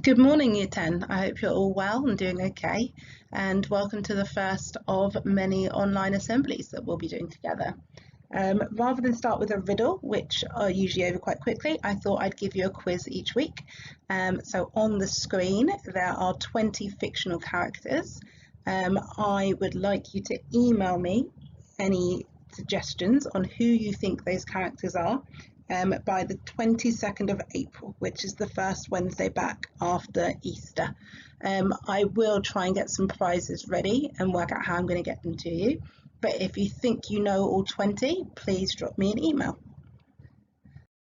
Good morning, Year 10. I hope you're all well and doing okay, and welcome to the first of many online assemblies that we'll be doing together. Rather than start with a riddle, which are usually over quite quickly, I thought I'd give you a quiz each week. So on the screen, there are 20 fictional characters. I would like you to email me any suggestions on who you think those characters are by the 22nd of April, which is the first Wednesday back after Easter. I will try and get some prizes ready and work out how I'm going to get them to you. But if you think you know all 20, please drop me an email.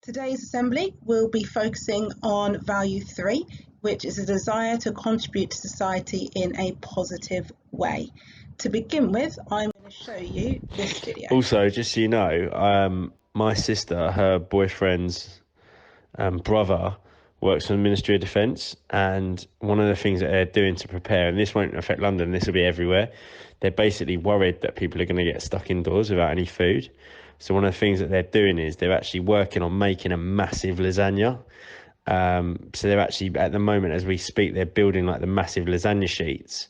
Today's assembly will be focusing on value 3, which is a desire to contribute to society in a positive way. To begin with, I'm going to show you this video. Also, just so you know, my sister, her boyfriend's brother, works for the Ministry of Defence, and one of the things that they're doing to prepare, and this won't affect London, this will be everywhere, they're basically worried that people are going to get stuck indoors without any food. So one of the things that they're doing is they're actually working on making a massive lasagna. So they're actually, at the moment as we speak, they're building like the massive lasagna sheets,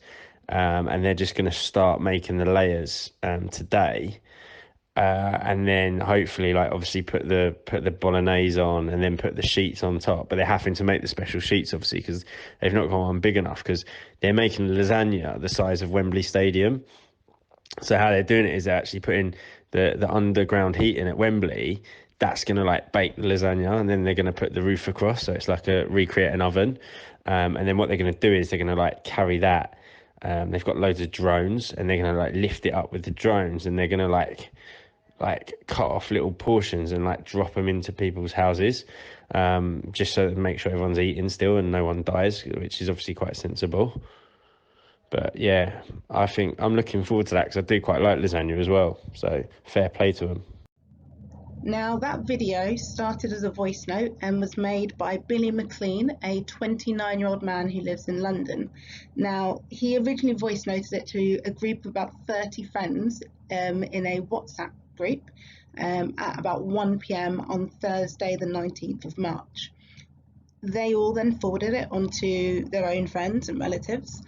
and they're just going to start making the layers today. And then hopefully, like, obviously put the bolognese on and then put the sheets on top. But they're having to make the special sheets, obviously, because they've not got one big enough, because they're making lasagna the size of Wembley Stadium. So how they're doing it is they're actually putting the underground heating at Wembley. That's going to like bake the lasagna, and then they're going to put the roof across, so it's like recreate an oven. And then what they're going to do is they're going to like carry that. They've got loads of drones, and they're going to like lift it up with the drones, and they're going to like cut off little portions and like drop them into people's houses, just so to make sure everyone's eating still and no one dies, which is obviously quite sensible. But yeah, I think I'm looking forward to that because I do quite like lasagna as well, so fair play to them. Now, that video started as a voice note and was made by Billy McLean, a 29-year-old man who lives in London. Now, he originally voice noted it to a group of about 30 friends in a WhatsApp group at about 1 p.m. on Thursday, the 19th of March. They all then forwarded it onto their own friends and relatives.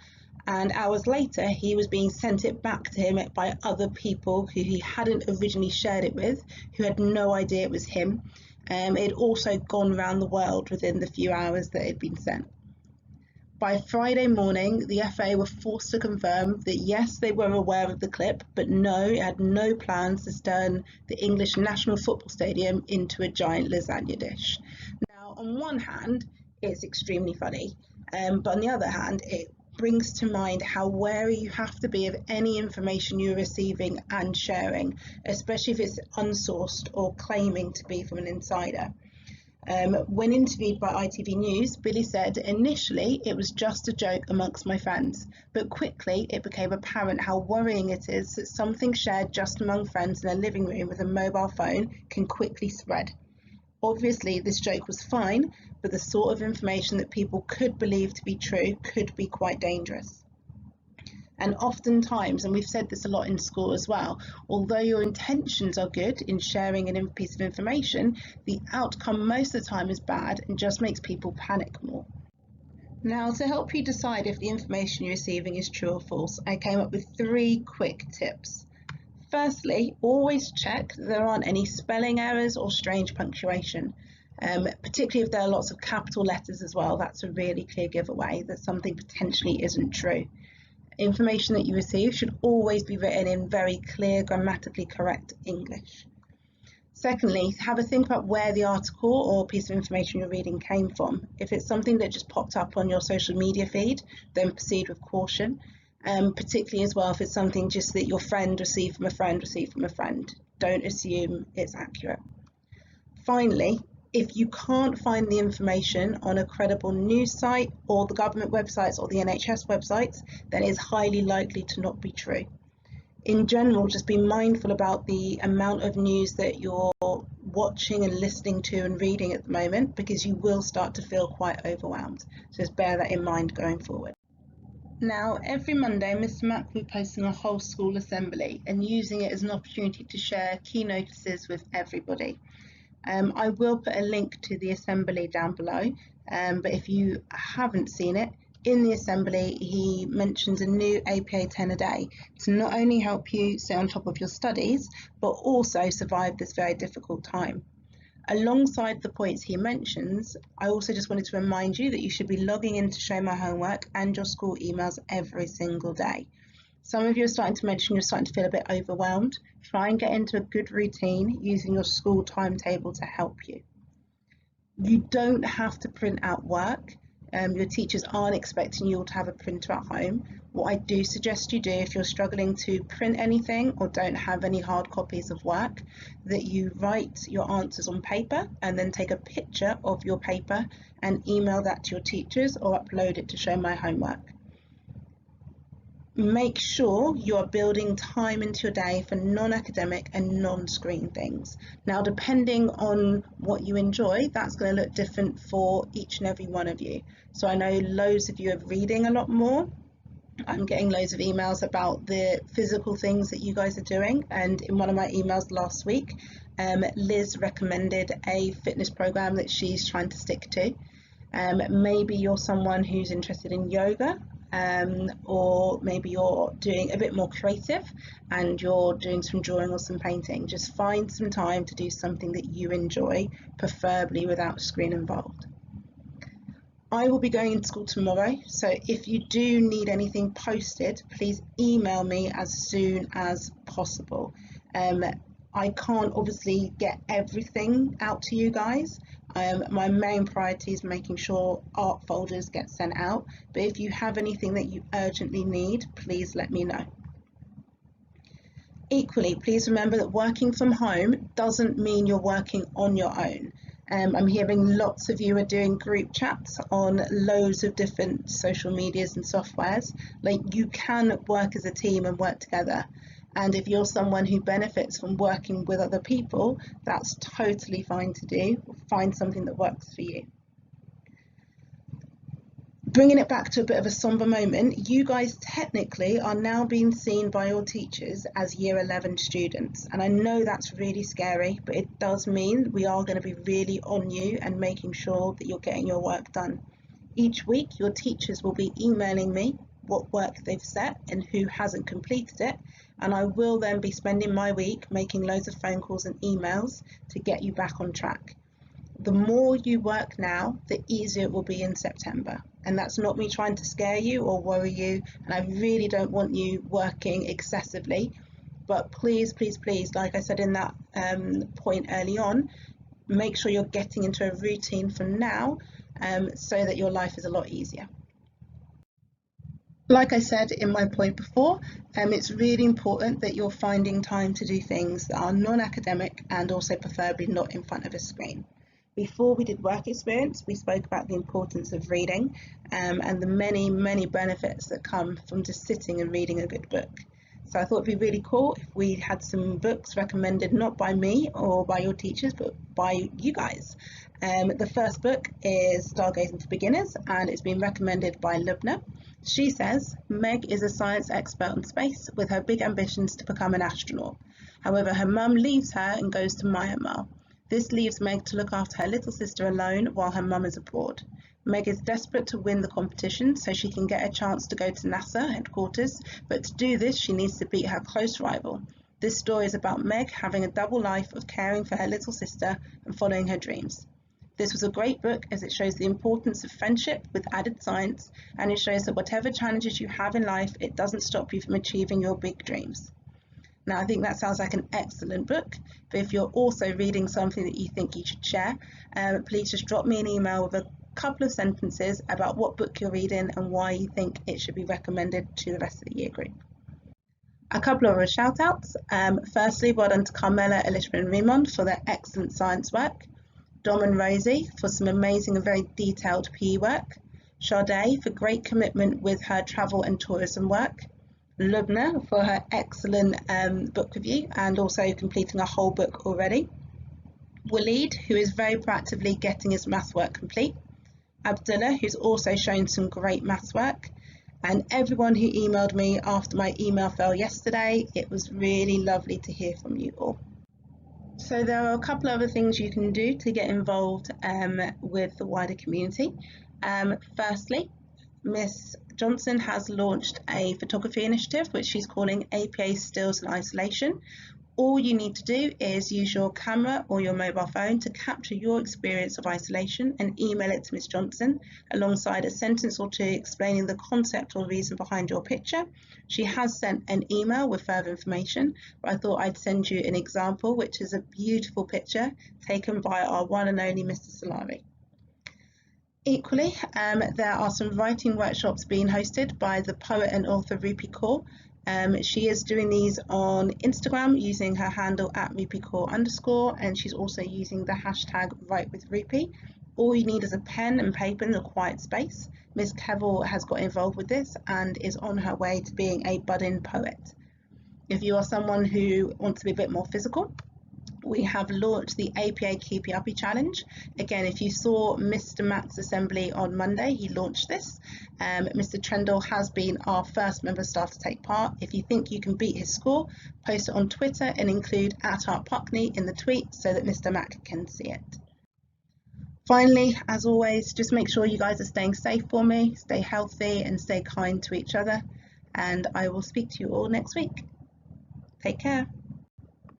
And hours later, he was being sent it back to him by other people who he hadn't originally shared it with, who had no idea it was him. It had also gone around the world within the few hours that it had been sent. By Friday morning, the FA were forced to confirm that yes, they were aware of the clip, but no, it had no plans to turn the English National Football Stadium into a giant lasagna dish. Now, on one hand, it's extremely funny, but on the other hand, it brings to mind how wary you have to be of any information you're receiving and sharing, especially if it's unsourced or claiming to be from an insider. When interviewed by ITV News, Billy said, "Initially, it was just a joke amongst my friends, but quickly it became apparent how worrying it is that something shared just among friends in a living room with a mobile phone can quickly spread. Obviously, this joke was fine, but the sort of information that people could believe to be true could be quite dangerous." And oftentimes, and we've said this a lot in school as well, although your intentions are good in sharing a piece of information, the outcome most of the time is bad and just makes people panic more. Now, to help you decide if the information you're receiving is true or false, I came up with 3 quick tips. Firstly, always check that there aren't any spelling errors or strange punctuation, particularly if there are lots of capital letters as well. That's a really clear giveaway that something potentially isn't true. Information that you receive should always be written in very clear, grammatically correct English. Secondly, have a think about where the article or piece of information you're reading came from. If it's something that just popped up on your social media feed, then proceed with caution. Particularly as well if it's something just that your friend received from a friend. Don't assume it's accurate. Finally, if you can't find the information on a credible news site or the government websites or the NHS websites, then it's highly likely to not be true. In general, just be mindful about the amount of news that you're watching and listening to and reading at the moment, because you will start to feel quite overwhelmed. So just bear that in mind going forward. Now, every Monday, Mr. Mack will be posting a whole school assembly and using it as an opportunity to share key notices with everybody. I will put a link to the assembly down below, but if you haven't seen it, in the assembly he mentions a new APA 10 a day to not only help you stay on top of your studies, but also survive this very difficult time. Alongside the points he mentions, I also just wanted to remind you that you should be logging in to show my homework and your school emails every single day. Some of you are starting to mention you're starting to feel a bit overwhelmed. Try and get into a good routine using your school timetable to help you. You don't have to print out work. Your teachers aren't expecting you all to have a printer at home. What I do suggest you do, if you're struggling to print anything or don't have any hard copies of work, that you write your answers on paper and then take a picture of your paper and email that to your teachers or upload it to show my homework. Make sure you are building time into your day for non-academic and non-screen things. Now, depending on what you enjoy, that's going to look different for each and every one of you. So I know loads of you are reading a lot more. I'm getting loads of emails about the physical things that you guys are doing, and in one of my emails last week, Liz recommended a fitness program that she's trying to stick to. Maybe you're someone who's interested in yoga, or maybe you're doing a bit more creative and you're doing some drawing or some painting. Just find some time to do something that you enjoy, preferably without a screen involved. I will be going into school tomorrow, so if you do need anything posted, please email me as soon as possible. I can't obviously get everything out to you guys. My main priority is making sure art folders get sent out, but if you have anything that you urgently need, please let me know. Equally, please remember that working from home doesn't mean you're working on your own. I'm hearing lots of you are doing group chats on loads of different social medias and softwares. Like, you can work as a team and work together. And if you're someone who benefits from working with other people, that's totally fine to do. Find something that works for you. Bringing it back to a bit of a somber moment, you guys technically are now being seen by your teachers as Year 11 students. And I know that's really scary, but it does mean we are going to be really on you and making sure that you're getting your work done. Each week, your teachers will be emailing me what work they've set and who hasn't completed it. And I will then be spending my week making loads of phone calls and emails to get you back on track. The more you work now, the easier it will be in September. And that's not me trying to scare you or worry you. And I really don't want you working excessively. But please, please, please, like I said in that point early on, make sure you're getting into a routine from now so that your life is a lot easier. Like I said in my point before, it's really important that you're finding time to do things that are non-academic and also preferably not in front of a screen. Before we did work experience, we spoke about the importance of reading and the many, many benefits that come from just sitting and reading a good book. So I thought it'd be really cool if we had some books recommended not by me or by your teachers, but by you guys. The first book is Stargazing for Beginners, and it's been recommended by Lubna. She says, Meg is a science expert on space with her big ambitions to become an astronaut. However, her mum leaves her and goes to Myanmar. This leaves Meg to look after her little sister alone while her mum is abroad. Meg is desperate to win the competition so she can get a chance to go to NASA headquarters, but to do this she needs to beat her close rival. This story is about Meg having a double life of caring for her little sister and following her dreams. This was a great book as it shows the importance of friendship with added science, and it shows that whatever challenges you have in life, it doesn't stop you from achieving your big dreams. Now, I think that sounds like an excellent book, but if you're also reading something that you think you should share, please just drop me an email with a couple of sentences about what book you're reading and why you think it should be recommended to the rest of the year group. A couple of shout outs. Firstly, well done to Carmela, Elishma and Raymond for their excellent science work. Dom and Rosie for some amazing and very detailed PE work. Sade for great commitment with her travel and tourism work. Lubna for her excellent book review and also completing a whole book already. Waleed, who is very proactively getting his maths work complete. Abdullah, who's also shown some great maths work. And everyone who emailed me after my email fell yesterday. It was really lovely to hear from you all. So there are a couple of other things you can do to get involved with the wider community. Firstly, Miss Johnson has launched a photography initiative which she's calling APA Stills in Isolation. All you need to do is use your camera or your mobile phone to capture your experience of isolation and email it to Miss Johnson alongside a sentence or two explaining the concept or reason behind your picture. She has sent an email with further information, but I thought I'd send you an example, which is a beautiful picture taken by our one and only Mr. Solari. Equally, there are some writing workshops being hosted by the poet and author Rupi Kaur. She is doing these on Instagram using her handle @RupiKaur_, and she's also using the hashtag WriteWithRupi. All you need is a pen and paper and a quiet space. Ms. Keval has got involved with this and is on her way to being a budding poet. If you are someone who wants to be a bit more physical, we have launched the APA Keepy Uppy Challenge. Again, if you saw Mr. Matt's assembly on Monday, he launched this. Mr. Trendle has been our first member of staff to take part. If you think you can beat his score, post it on Twitter and include @ArtPuckney in the tweet so that Mr. Matt can see it. Finally, as always, just make sure you guys are staying safe for me, stay healthy and stay kind to each other. And I will speak to you all next week. Take care.